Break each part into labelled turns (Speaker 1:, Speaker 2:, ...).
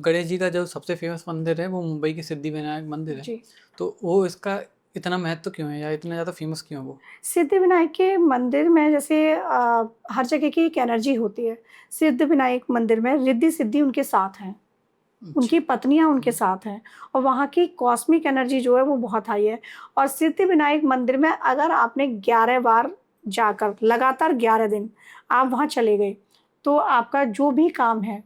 Speaker 1: गणेश जी का जो सबसे फेमस मंदिर है वो मुंबई की सिद्धिविनायक मंदिर है।
Speaker 2: जी।
Speaker 1: तो वो इसका इतना महत्व क्यों है या इतना ज़्यादा फेमस क्यों है वो?
Speaker 2: सिद्धिविनायक के मंदिर में जैसे हर जगह की एक एनर्जी होती है। सिद्धिविनायक मंदिर में रिद्धि-सिद्धि उनके साथ हैं,
Speaker 1: अच्छा।
Speaker 2: उनकी पत्नियाँ उनके
Speaker 1: हुँ।
Speaker 2: साथ हैं और वहाँ की कॉस्मिक एनर्जी जो है वो बहुत हाई है। और सिद्धिविनायक मंदिर में अगर आपने 11 बार जाकर लगातार 11 दिन आप वहाँ चले गए, तो आपका जो भी काम है,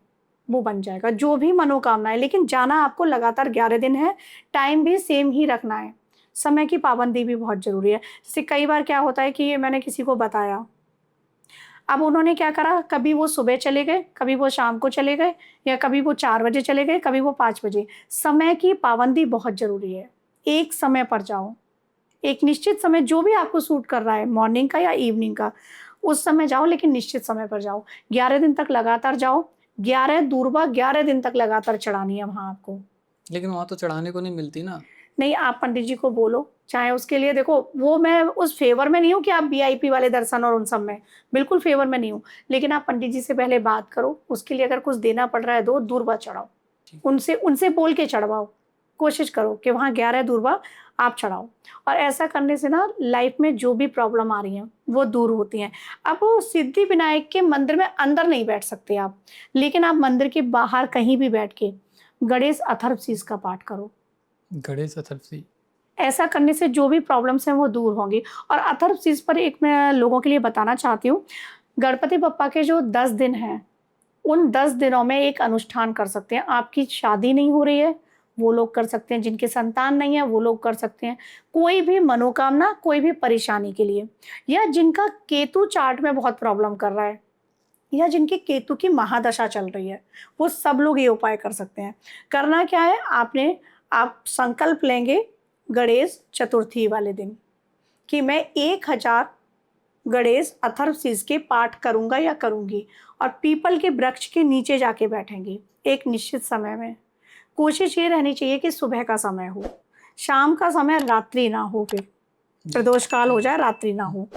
Speaker 2: वो बन जाएगा, जो भी मनोकामना है। लेकिन जाना आपको लगातार 11 दिन है, टाइम भी सेम ही रखना है। समय की पाबंदी भी बहुत ज़रूरी है। जैसे कई बार क्या होता है कि ये मैंने किसी को बताया, अब उन्होंने क्या करा, कभी वो सुबह चले गए, कभी वो शाम को चले गए या कभी वो 4 बजे चले गए, कभी वो 5 बजे। समय की पाबंदी बहुत ज़रूरी है। एक समय पर जाओ, एक निश्चित समय जो भी आपको सूट कर रहा है, मॉर्निंग का या इवनिंग का, उस समय जाओ लेकिन निश्चित समय पर जाओ। 11 दिन तक लगातार जाओ, 11 दूर्वा 11 दिन तक लगातार चढ़ानी है वहाँ आपको।
Speaker 1: लेकिन वहाँ तो चढ़ाने को नहीं मिलती ना?
Speaker 2: नहीं, आप पंडित जी को बोलो, चाहे उसके लिए देखो वो मैं उस फ़ेवर में नहीं हूँ कि आप वीआईपी वाले दर्शन और उन सब में, बिल्कुल फ़ेवर में नहीं हूँ। लेकिन आप पंडित जी से पहले बात करो, उसके लिए अगर कुछ देना पड़ रहा है दो, दूर्वा चढ़ाओ।
Speaker 1: ठीक।
Speaker 2: उनसे उनसे बोल के चढ़वाओ। कोशिश करो कि वहाँ 11 दूर्वा आप चढ़ाओ और ऐसा करने से ना लाइफ़ में जो भी प्रॉब्लम आ रही हैं, वो दूर होती हैं। अब वो सिद्धिविनायक के मंदिर में अंदर नहीं बैठ सकते आप, लेकिन आप मंदिर के बाहर कहीं भी बैठ के गणेश अथर्वशीष का पाठ करो।
Speaker 1: गणेश चतुर्थी।
Speaker 2: ऐसा करने से जो भी प्रॉब्लम्स हैं वो दूर होंगी। और अथर्वशीष पर एक मैं लोगों के लिए बताना चाहती हूँ, गणपति बप्पा के जो 10 दिन हैं, उन 10 दिनों में एक अनुष्ठान कर सकते हैं। आपकी शादी नहीं हो रही है, वो लोग कर सकते हैं, जिनकी संतान नहीं है वो लोग कर सकते हैं। कोई भी मनोकामना, कोई भी परेशानी के लिए या जिनका केतु चार्ट में बहुत प्रॉब्लम कर रहा है या जिनकी केतु की महादशा चल रही है, वो सब लोग ये उपाय कर सकते हैं। करना क्या है, आप संकल्प लेंगे गणेश चतुर्थी वाले दिन कि मैं 1000 गणेश अथर्वशीष के पाठ करूँगा या करूँगी और पीपल के वृक्ष के नीचे जाके बैठेंगी एक निश्चित समय में। कोशिश ये रहनी चाहिए कि सुबह का समय हो, शाम का समय रात्रि ना हो, फिर
Speaker 1: जी।
Speaker 2: प्रदोष काल हो जाए, रात्रि ना हो।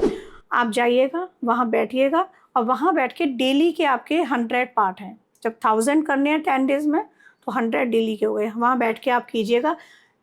Speaker 2: आप जाइएगा, वहाँ बैठिएगा और वहाँ बैठ के डेली के आपके 100 पाठ हैं। जब 1000 करने हैं 10 डेज़ में, तो 100 डेली के हो गए। वहाँ बैठ के आप कीजिएगा,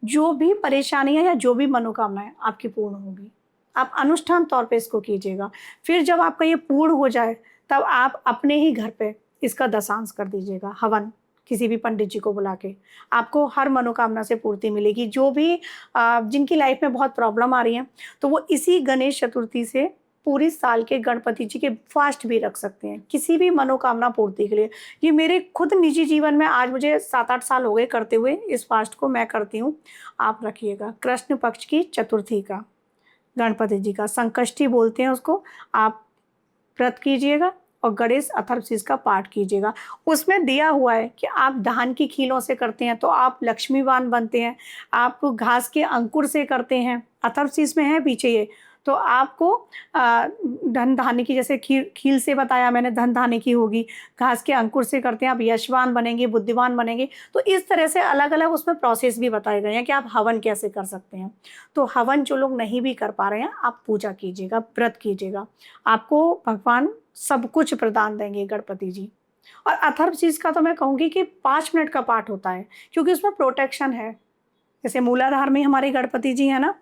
Speaker 2: जो भी परेशानियाँ या जो भी मनोकामनाएँ आपकी पूर्ण होगी। आप अनुष्ठान तौर पे इसको कीजिएगा। फिर जब आपका ये पूर्ण हो जाए, तब आप अपने ही घर पे इसका दशांश कर दीजिएगा, हवन, किसी भी पंडित जी को बुला के। आपको हर मनोकामना से पूर्ति मिलेगी। जो भी जिनकी लाइफ़ में बहुत प्रॉब्लम आ रही है, तो वो इसी गणेश चतुर्थी से पूरी साल के गणपति जी के फास्ट भी रख सकते हैं, किसी भी मनोकामना पूर्ति के लिए। ये मेरे खुद निजी जीवन में आज मुझे 7-8 साल हो गए करते हुए, इस फास्ट को मैं करती हूँ। आप रखिएगा, कृष्ण पक्ष की चतुर्थी का, गणपति जी का, संकष्टी बोलते हैं उसको, आप व्रत कीजिएगा और गणेश अथर्वशीष का पाठ कीजिएगा। उसमें दिया हुआ है कि आप धान की खीलों से करते हैं तो आप लक्ष्मीवान बनते हैं, आप घास के अंकुर से करते हैं, अथर्वशीष में है पीछे ये, तो आपको धन धान्य की, जैसे खील से बताया मैंने, धन धान्य की होगी, घास के अंकुर से करते हैं आप यशवान बनेंगे, बुद्धिमान बनेंगे। तो इस तरह से अलग-अलग उसमें प्रोसेस भी बताए गए हैं कि आप हवन कैसे कर सकते हैं। तो हवन जो लोग नहीं भी कर पा रहे हैं, आप पूजा कीजिएगा, व्रत कीजिएगा। आपको भगवान सब कुछ प्रदान देंगे गणपति जी। और अथर्वशीष का तो मैं कहूँगी कि 5 मिनट का पाठ होता है, क्योंकि उसमें प्रोटेक्शन है। जैसे मूलाधार में हमारे गणपति जी हैं ना,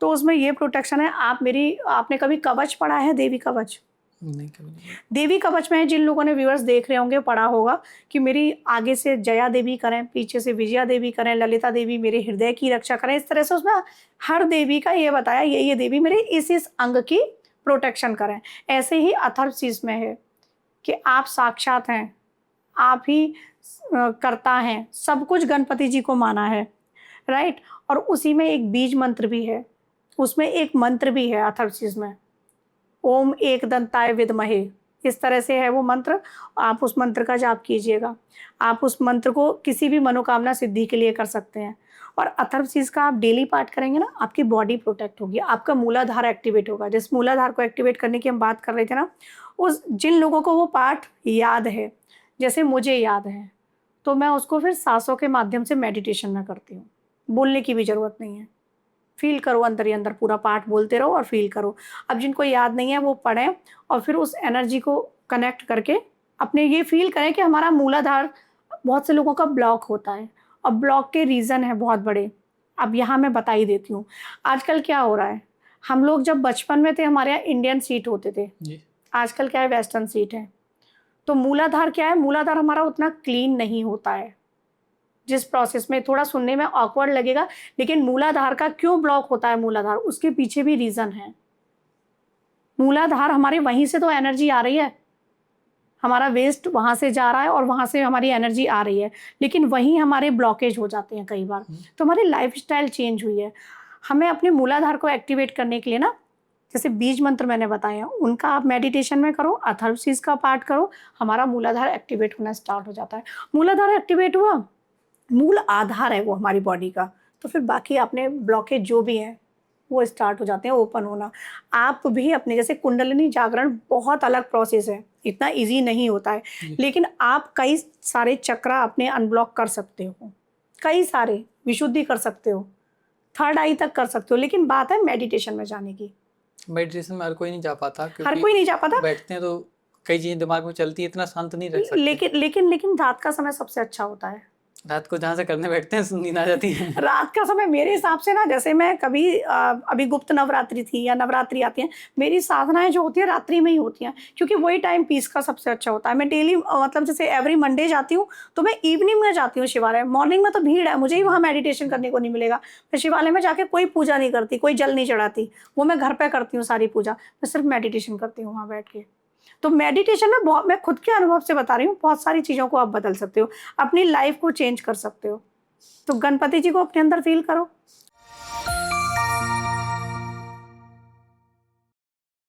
Speaker 2: तो उसमें ये प्रोटेक्शन है। आपने कभी कवच पढ़ा है, देवी कवच?
Speaker 1: नहीं, कभी नहीं।
Speaker 2: देवी कवच में जिन लोगों ने व्यूअर्स देख रहे होंगे, पढ़ा होगा कि मेरी आगे से जया देवी करें, पीछे से विजया देवी करें, ललिता देवी मेरे हृदय की रक्षा करें। इस तरह से उसमें हर देवी का ये बताया, ये देवी मेरे इस अंग की प्रोटेक्शन करें। ऐसे ही अथर्वशीष में है कि आप साक्षात हैं, आप ही कर्ता हैं, सब कुछ गणपति जी को माना है, राइट? और उसी में एक बीज मंत्र भी है, उसमें एक मंत्र भी है अथर्वशीष में, ओम एकदंताय विद्महे, इस तरह से है वो मंत्र। आप उस मंत्र का जाप कीजिएगा। आप उस मंत्र को किसी भी मनोकामना सिद्धि के लिए कर सकते हैं। और अथर्वशीष का आप डेली पाठ करेंगे ना, आपकी बॉडी प्रोटेक्ट होगी, आपका मूलाधार एक्टिवेट होगा। जिस मूलाधार को एक्टिवेट करने की हम बात कर रहे थे ना, उस जिन लोगों को वो पाठ याद है, जैसे मुझे याद है, तो मैं उसको फिर सांसों के माध्यम से मेडिटेशन में करती हूँ। बोलने की भी ज़रूरत नहीं है। फ़ील करो, अंदर ही अंदर पूरा पाठ बोलते रहो और फ़ील करो। अब जिनको याद नहीं है वो पढ़ें और फिर उस एनर्जी को कनेक्ट करके अपने ये फ़ील करें कि हमारा मूलाधार बहुत से लोगों का ब्लॉक होता है और ब्लॉक के रीज़न है बहुत बड़े। अब यहाँ मैं बता ही देती हूँ। आजकल क्या हो रहा है, हम लोग जब बचपन में थे हमारे यहाँ इंडियन सीट होते थे,
Speaker 1: जी।
Speaker 2: आजकल क्या है वेस्टर्न सीट है। तो मूलाधार क्या है, मूलाधार हमारा उतना क्लीन नहीं होता है। जिस प्रोसेस में थोड़ा सुनने में ऑकवर्ड लगेगा, लेकिन मूलाधार का क्यों ब्लॉक होता है मूलाधार, उसके पीछे भी रीज़न है। मूलाधार हमारे वहीं से तो एनर्जी आ रही है, हमारा वेस्ट वहाँ से जा रहा है और वहाँ से हमारी एनर्जी आ रही है, लेकिन वहीं हमारे ब्लॉकेज हो जाते हैं कई बार। तो हमारी लाइफस्टाइल चेंज हुई है। हमें अपने मूलाधार को एक्टिवेट करने के लिए ना, जैसे बीज मंत्र मैंने बताए हैं, उनका आप मेडिटेशन में करो, अथर्वशीज का पाठ करो, हमारा मूलाधार एक्टिवेट होना स्टार्ट हो जाता है। मूलाधार एक्टिवेट हुआ, मूल आधार है वो हमारी बॉडी का, तो फिर बाकी अपने ब्लॉकेज जो भी हैं वो स्टार्ट हो जाते हैं ओपन होना। आप भी अपने, जैसे कुंडलिनी जागरण बहुत अलग प्रोसेस है, इतना इजी नहीं होता है, लेकिन आप कई सारे चक्रा अपने अनब्लॉक कर सकते हो, कई सारे विशुद्धि कर सकते हो, थर्ड आई तक कर सकते हो, लेकिन बात है मेडिटेशन में जाने की।
Speaker 1: मेडिटेशन में हर कोई नहीं जा पाता,
Speaker 2: हर कोई नहीं जा पाता,
Speaker 1: बैठते हैं तो कई चीजें दिमाग में चलती है, इतना शांत नहीं रह सकते।
Speaker 2: लेकिन रात का समय सबसे अच्छा होता है।
Speaker 1: रात को जहाँ से करने बैठते हैं नींद आ जाती है।
Speaker 2: रात का समय मेरे हिसाब से ना, जैसे मैं कभी अभी गुप्त नवरात्रि थी या नवरात्रि आती हैं, मेरी साधनाएं जो होती है रात्रि में ही होती हैं, क्योंकि वही टाइम पीस का सबसे अच्छा होता है। मैं डेली मतलब जैसे एवरी मंडे जाती हूँ, तो मैं इवनिंग में जाती हूँ शिवालय। मॉर्निंग में तो भीड़ है, मुझे ही वहाँ मेडिटेशन करने को नहीं मिलेगा। मैं शिवालय में जाके कोई पूजा नहीं करती, कोई जल नहीं चढ़ाती, वो मैं घर पर करती हूँ सारी पूजा। मैं सिर्फ मेडिटेशन करती हूँ वहाँ बैठ के। तो मेडिटेशन में बहुत, मैं खुद के अनुभव से बता रही हूँ, बहुत सारी चीज़ों को आप बदल सकते हो, अपनी लाइफ को चेंज कर सकते हो। तो गणपति जी को अपने अंदर फील करो,